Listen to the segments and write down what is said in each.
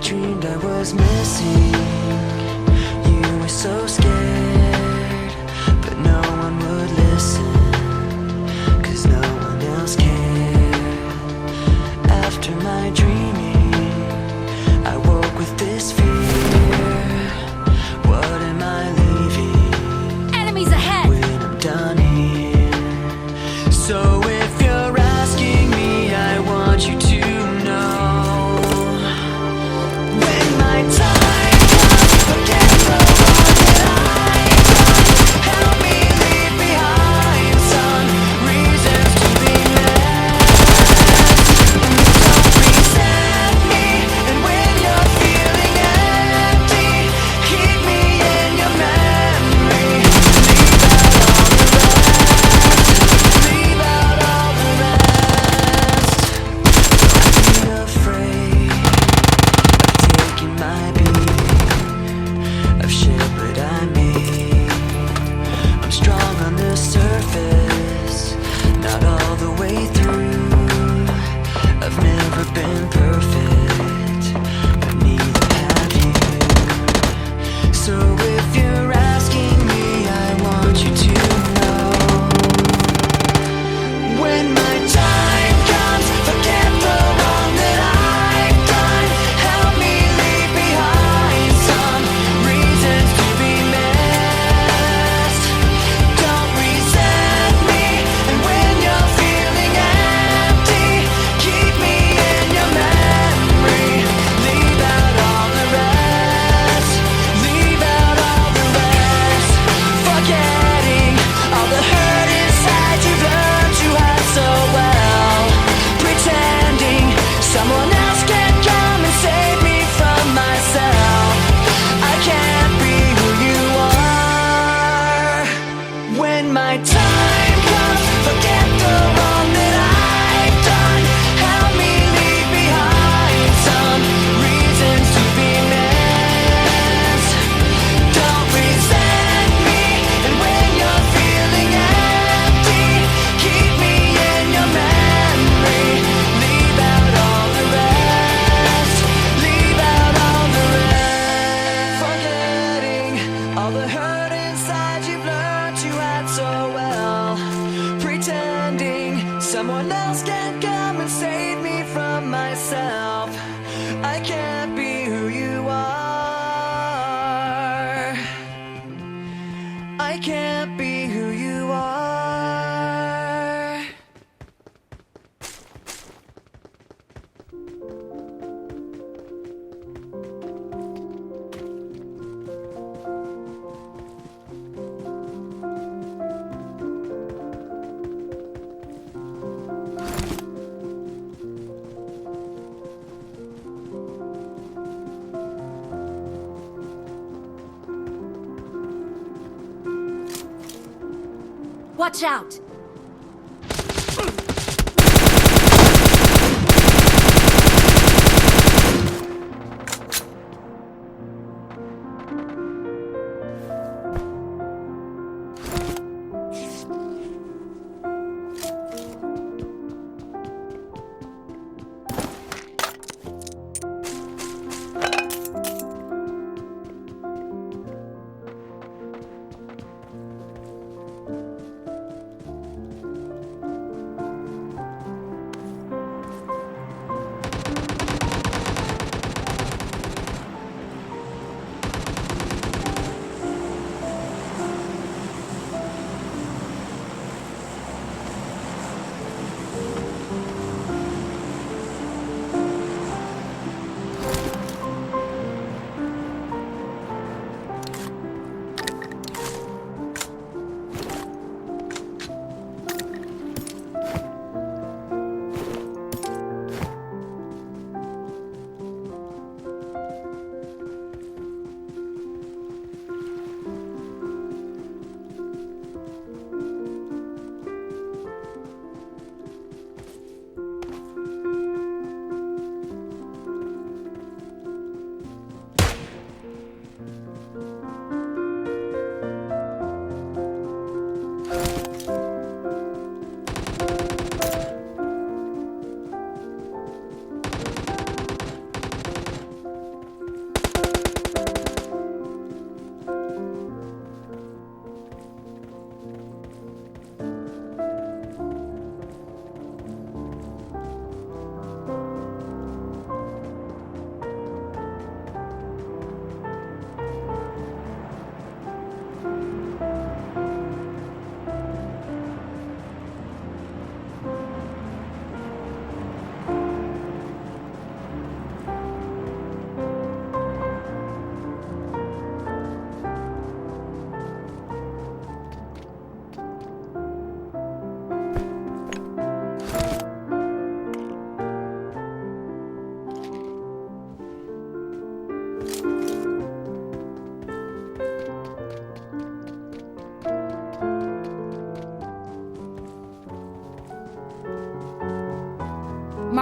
dreamed I was missing. You were so scared, but no one would listen, 'cause no one else cared. After my dreaming, I woke with this fear. What am I leaving? Enemies ahead! When I'm done here. So if you're asking me, I want you to know, when my time comes, forget the wrong that I've done. Help me leave behind some reasons to be left. Don't resent me, and when you're feeling empty, keep me in your memory. Leave out all the rest. Leave out all the rest. I'm afraid of taking my beating, of shit that I made. I'm strong on the surface, not all the way through. I've never been perfect, but neither have you. So if you're asking me, I want you to know, when my time comes, forget the wrong that I've done. Help me leave behind some reasons to be missed. Don't resent me, and when you're feeling empty, keep me in your memory. Leave out all the rest. Leave out all the rest. Forgetting all the hurt inside you've learned to hide so well. Pretending someone else can come and save me from myself. I can't be who you are. When my time comes, forget the wrong that I've done. Help me leave behind some reasons to be missed. Don't resent me, and when you're feeling empty, keep me in your memory. Leave out all the rest. Leave out all the rest. Forgetting all the hurt inside you've learned to hide so well. Pretending someone else can come and save me from myself. I can't be who you are. I can't be who you are. Watch out!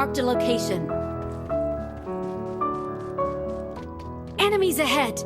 Marked a location. Enemies ahead!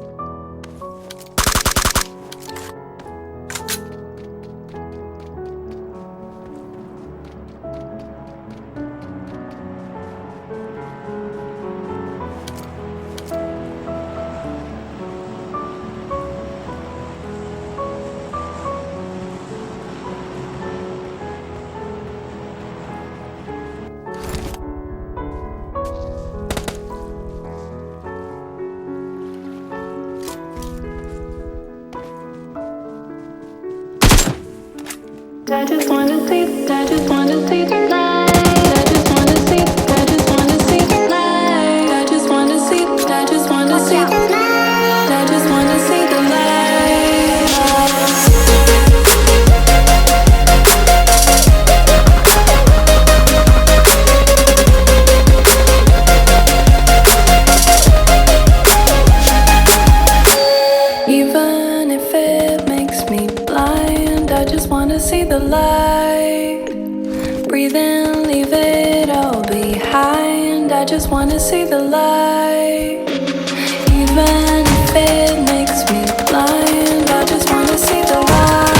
I just wanna see, I just wanna see the light. I just wanna see, I just wanna see the light. I just wanna see, I just wanna see the light. I just wanna see the light. Even if it makes me blind, I just wanna see the light. Breathe in, leave it all behind. I just wanna see the light. Even if it makes me blind, I just wanna see the light.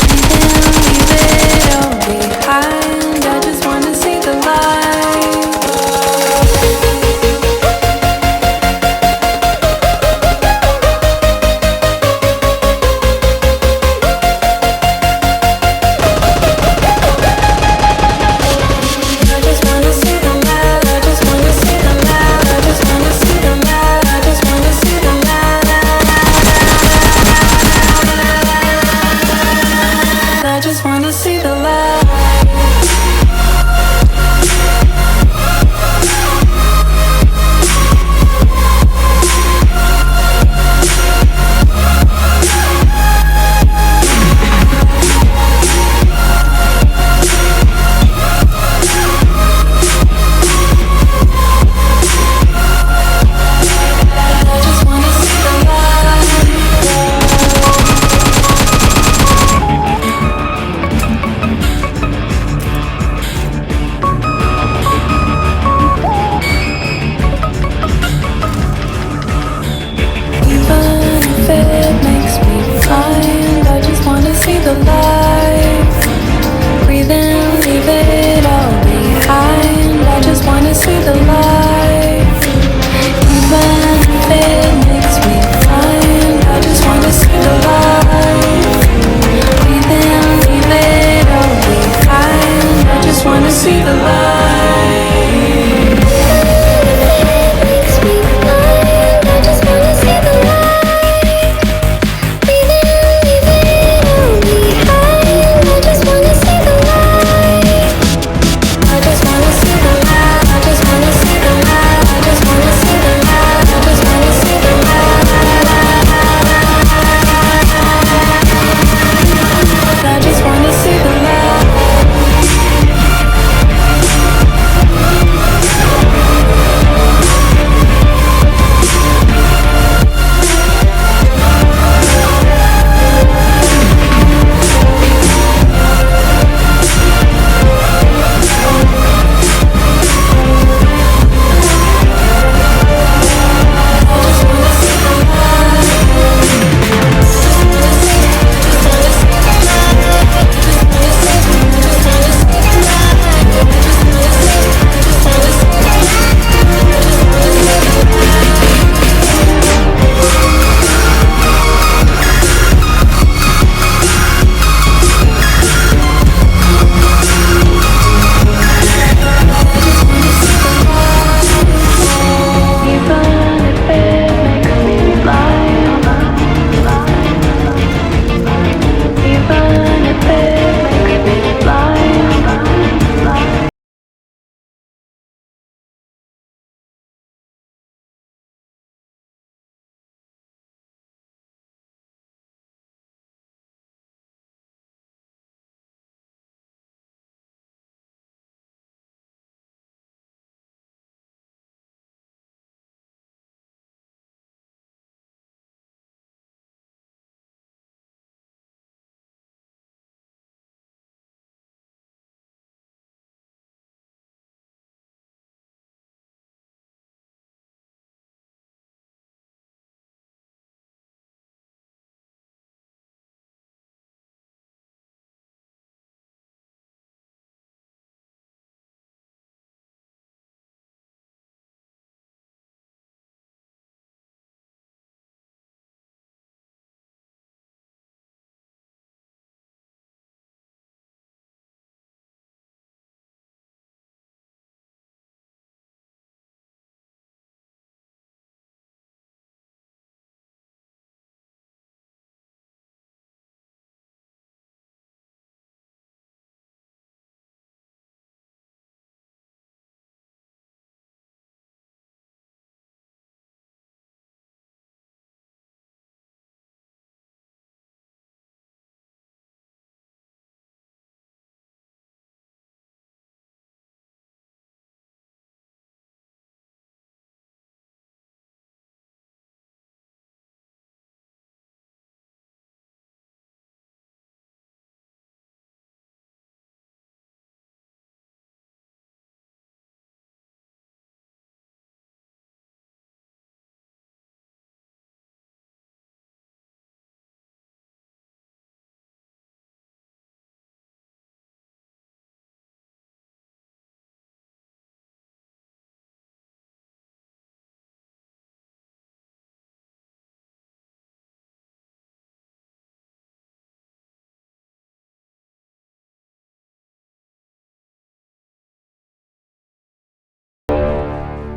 Breathe in, leave it all behind. I just wanna see the light. I just wanna see the light. I just wanna see the light. I just wanna see the light.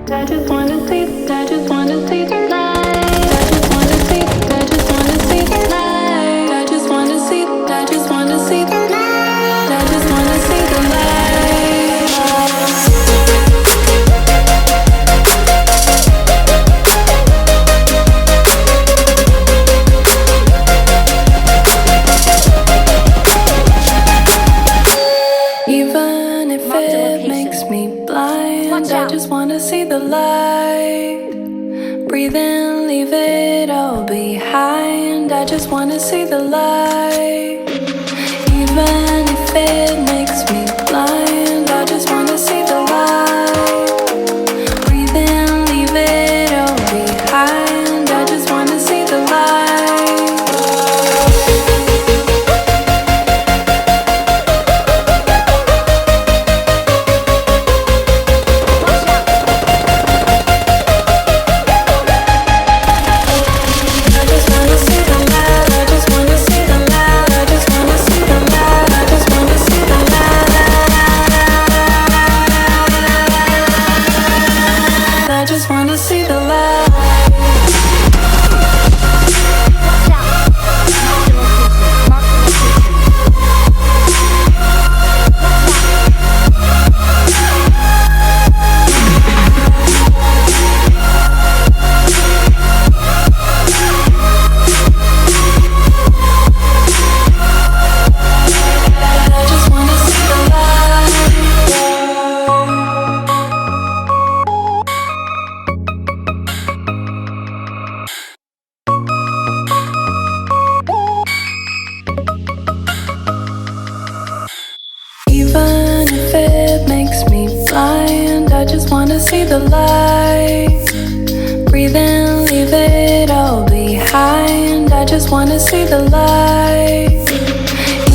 I just wanna see, I just wanna see the light. I just wanna see, I just wanna see the light. I just wanna see, I just wanna see the light. I just wanna see the light. Even if it makes me blind, I just wanna see the light. Breathe in, leave it all behind. I just wanna see the light. Even if it makes me blind, I just wanna see the light. Breathe in, leave it all behind. I just wanna see the light. I just wanna see the light. Even if it makes me blind, I just wanna see the light. Breathe in, leave it all behind. I just wanna see the light.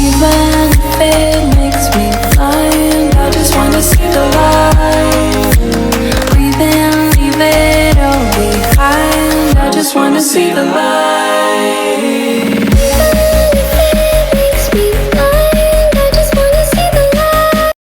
Even if it makes me blind, I just wanna see the light. Breathe in, leave it all behind. I just wanna see the light.